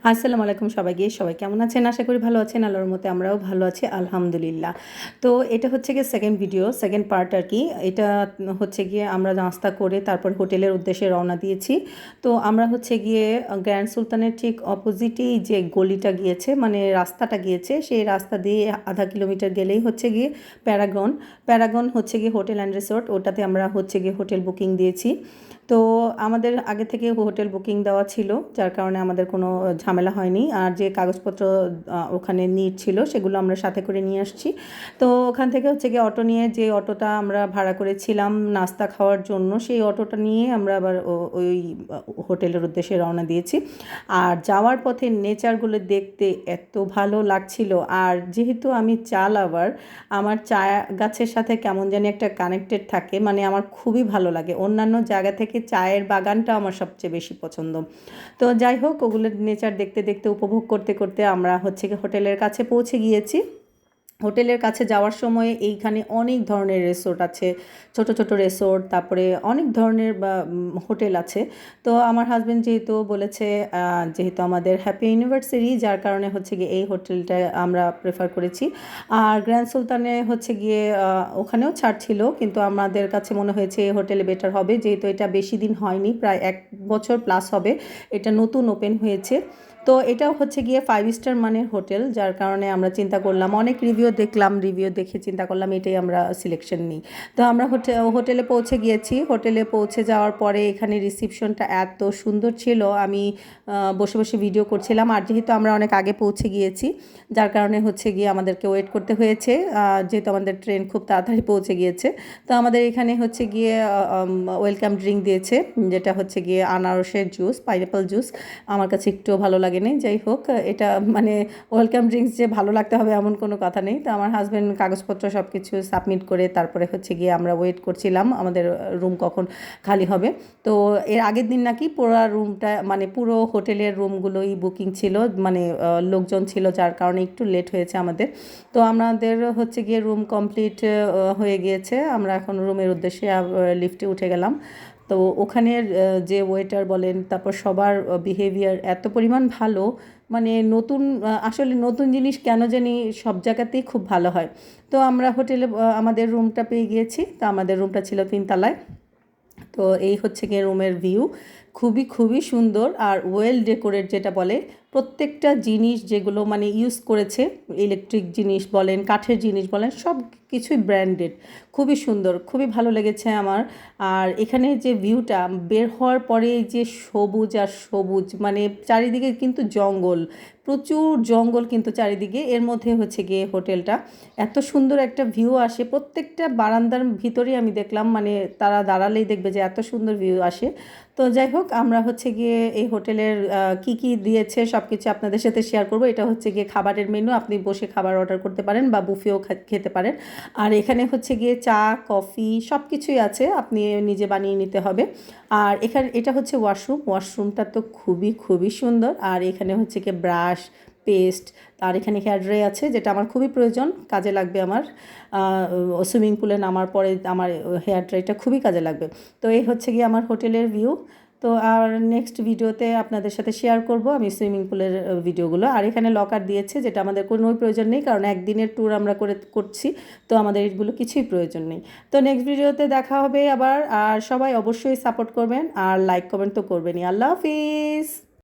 আসসালামু আলাইকুম সবাইকে। সবাই কেমন আছেন? আশা করি ভালো আছেন। আল্লাহর রহমতে আমরাও ভালো আছি আলহামদুলিল্লাহ। তো এটা হচ্ছে গিয়ে সেকেন্ড ভিডিও, সেকেন্ড পার্ট আরকি। এটা হচ্ছে গিয়ে আমরা নাস্তা করে তারপর হোটেলের উদ্দেশ্যে রওনা দিয়েছি। তো আমরা হচ্ছে গিয়ে গ্র্যান্ড সুলতানের ঠিক অপোজিটেই যে গলিটা গিয়েছে, মানে রাস্তাটা গিয়েছে, সেই রাস্তা দিয়ে আধা কিলোমিটার গেলেই হচ্ছে গিয়ে প্যারাগন। প্যারাগন হচ্ছে গিয়ে হোটেল অ্যান্ড রিসোর্ট। ওটাতে আমরা হচ্ছে গিয়ে হোটেল বুকিং দিয়েছি। তো আমাদের আগে থেকে হোটেল বুকিং দেওয়া ছিল, যার কারণে আমাদের কোনো ঝামেলা হয়নি। আর যে কাগজপত্র ওখানে নিড ছিল সেগুলো আমরা সাথে করে নিয়ে আসছি। তো ওখান থেকে হচ্ছে গিয়ে অটো নিয়ে, যে অটোটা আমরা ভাড়া করেছিলাম নাস্তা খাওয়ার জন্য, সেই অটোটা নিয়ে আমরা আবার ওই হোটেলের উদ্দেশ্যে রওনা দিয়েছি। আর যাওয়ার পথে নেচারগুলো দেখতে এত ভালো লাগছিল। আর যেহেতু আমি চা লাভার, আমার চা গাছের সাথে কেমন জানি একটা কানেক্টেড থাকে, মানে আমার খুবই ভালো লাগে। অন্যান্য জায়গা থেকে চায়ের বাগানটা আমার সবচেয়ে বেশি পছন্দ। তো যাই হোক, ওগুলোর নেচার দেখতে দেখতে উপভোগ করতে করতে আমরা হচ্ছে কি হোটেলের কাছে পৌঁছে গিয়েছি। হোটেলের কাছে যাওয়ার সময় এইখানে অনেক ধরনের রিসোর্ট আছে, ছোট ছোট রিসোর্ট, তারপরে অনেক ধরনের হোটেল আছে। তো আমার হাজব্যান্ড যেহেতু বলেছে, যেহেতু আমাদের হ্যাপি ইউনিভার্সিটি, যার কারণে হচ্ছে গিয়ে এই হোটেলটা আমরা প্রেফার করেছি। আর গ্র্যান্ড সুলতানে হচ্ছে গিয়ে ওখানেও ছাড় ছিল, কিন্তু আমাদের কাছে মনে হয়েছে এই হোটেলে বেটার হবে, যেহেতু এটা বেশি দিন হয়নি, প্রায় 1 বছর প্লাস হবে, এটা নতুন ওপেন হয়েছে। তো এটাও হচ্ছে গিয়ে 5 স্টার মানের হোটেল, যার কারণে আমরা চিন্তা করলাম, অনেক রিভিউ দেখলাম, রিভিউ দেখে চিন্তা করলাম এটাই আমরা সিলেকশন নিই। তো আমরা হোটেলে পৌঁছে গিয়েছি। হোটেলে পৌঁছে যাওয়ার পরে এখানে রিসিপশনটা এত সুন্দর ছিল, আমি বসে বসে ভিডিও করছিলাম। আর যেহেতু আমরা অনেক আগে পৌঁছে গিয়েছি, যার কারণে হচ্ছে গিয়ে আমাদেরকে ওয়েট করতে হয়েছে, যেহেতু আমাদের ট্রেন খুব তাড়াতাড়ি পৌঁছে গিয়েছে। তো আমাদের এখানে হচ্ছে গিয়ে ওয়েলকাম ড্রিঙ্ক দিয়েছে, যেটা হচ্ছে গিয়ে আনারসের জুস, পাইনাপেল জুস। আমার কাছে একটু ভালো লাগেনি। যাই হোক, এটা মানে ওয়েলকাম ড্রিঙ্কস যে ভালো লাগতে হবে এমন কোনো কথা নেই। তো আমার হাজব্যান্ড কাগজপত্র সব কিছু সাবমিট করে তারপরে হচ্ছে গিয়ে আমরা ওয়েট করছিলাম আমাদের রুম কখন খালি হবে। তো এর আগের দিন নাকি পুরো রুমটা, মানে পুরো হোটেলের রুমগুলোই বুকিং ছিল, মানে লোকজন ছিল, যার কারণে একটু লেট হয়েছে আমাদের। তো আমাদের হচ্ছে গিয়ে রুম কমপ্লিট হয়ে গিয়েছে। আমরা এখন রুমের উদ্দেশ্যে লিফটে উঠে গেলাম। তো ওখানের যে ওয়েটার বলেন, তারপর সবার বিহেভিয়ার এত পরিমাণ ভালো, মানে নতুন, আসলে নতুন জিনিস কেন জানি সব জায়গাতেই খুব ভালো হয়। তো আমরা হোটেলে আমাদের রুমটা পেয়ে গিয়েছি। তো আমাদের রুমটা ছিল 3 তলায়। তো এই হচ্ছে গিয়ে রুমের ভিউ, খুবই খুবই সুন্দর আর ওয়েল ডেকোরেট যেটা বলে। প্রত্যেকটা জিনিস যেগুলো মানে ইউজ করেছে, ইলেকট্রিক জিনিস বলেন, কাঠের জিনিস বলেন, সব কিছুই ব্র্যান্ডেড, খুবই সুন্দর, খুবই ভালো লেগেছে আমার। আর এখানে যে ভিউটা, বের হওয়ার পরে যে সবুজ আর সবুজ, মানে চারিদিকে কিন্তু জঙ্গল, প্রচুর জঙ্গল কিন্তু চারিদিকে। এর মধ্যে হচ্ছে গিয়ে হোটেলটা, এত সুন্দর একটা ভিউ আসে প্রত্যেকটা বারান্দার ভিতরেই। আমি দেখলাম, মানে তারা দাঁড়ালেই দেখবে যে এত সুন্দর ভিউ আসে। তো যাই হোক, আমরা হচ্ছে গিয়ে এই হোটেলের কি কি দিয়েছে সব কিছু আপনাদের সাথে শেয়ার করব। এটা হচ্ছে গিয়ে খাবারের মেনু, আপনি বসে খাবার অর্ডার করতে পারেন বা বুফেও খেতে পারেন। আর এখানে হচ্ছে গিয়ে চা, কফি সব কিছুই আছে, আপনি নিজে বানিয়ে নিতে হবে। আর এখানে এটা হচ্ছে ওয়াশরুম, ওয়াশরুমটা তো খুবই খুবই সুন্দর। আর এখানে হচ্ছে গিয়ে ব্রাশ, পেস্ট, আর এখানে হেয়ার ড্রাই আছে, যেটা আমার খুবই প্রয়োজন, কাজে লাগবে আমার সুইমিং পুলে নামার পরে। আমার হেয়ার ড্রাইটা খুবই কাজে লাগবে। তো এই হচ্ছে গিয়ে আমার হোটেলের ভিউ। তো আর নেক্সট ভিডিওতে আপনাদের সাথে শেয়ার করব আমি সুইমিং পুলের ভিডিওগুলো। আর এখানে লকার দিয়েছে, যেটা আমাদের কোনোই প্রয়োজন নেই, কারণ একদিনের ট্যুর আমরা করছি। তো আমাদের এগুলো কিছুই প্রয়োজন নেই। তো নেক্সট ভিডিওতে দেখা হবে আবার। আর সবাই অবশ্যই সাপোর্ট করবেন আর লাইক কমেন্ট তো করবেনই। আল্লাহ হাফিজ।